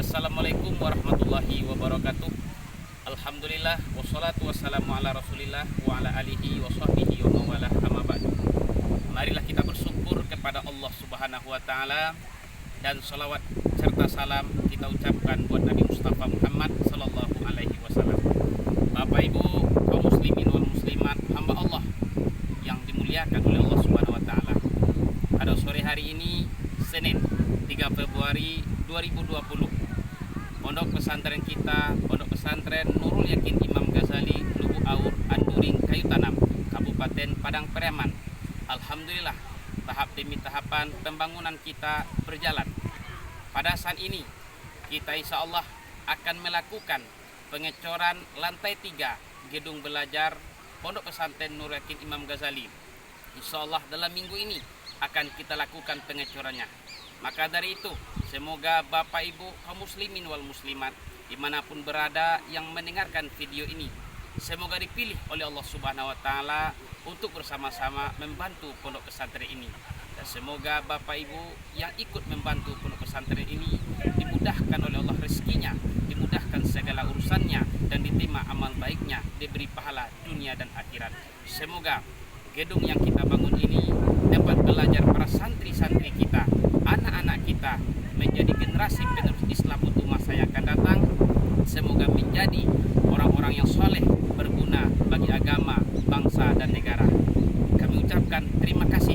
Assalamualaikum warahmatullahi wabarakatuh. Alhamdulillah wassalatu wassalamu ala Rasulillah wa ala alihi wa sahbihi wa mawalah amma ba'du. Marilah kita bersyukur kepada Allah Subhanahu wa taala dan salawat serta salam kita ucapkan buat Nabi Mustafa Muhammad sallallahu alaihi wasallam. Bapak Ibu kaum muslimin wal muslimat, hamba Allah yang dimuliakan oleh Allah Subhanahu wa taala. Pada sore hari ini Senin 3 Februari 2020, pondok pesantren kita, pondok pesantren Nurul Yakin Imam Ghazali Lubu Aur Anduring Kayu Tanam, Kabupaten Padang Pariaman. Alhamdulillah, tahap demi tahapan pembangunan kita berjalan. Pada saat ini kita insya Allah akan melakukan pengecoran lantai 3 gedung belajar pondok pesantren Nurul Yakin Imam Ghazali. Insya Allah dalam minggu ini akan kita lakukan pengecorannya. Maka dari itu, semoga Bapak Ibu kaum muslimin wal muslimat dimanapun berada yang mendengarkan video ini, semoga dipilih oleh Allah Subhanahu wa taala untuk bersama-sama membantu pondok pesantren ini. Dan semoga Bapak Ibu yang ikut membantu pondok pesantren ini dimudahkan oleh Allah rezekinya, dimudahkan segala urusannya, dan diterima amal baiknya, diberi pahala dunia dan akhirat. Semoga gedung yang kita bangun ini dapat belajar para santri-santri kita, anak-anak kita menjadi generasi penerus Islam untuk masa yang akan datang. Semoga menjadi orang-orang yang soleh, berguna bagi agama, bangsa, dan negara. Kami ucapkan terima kasih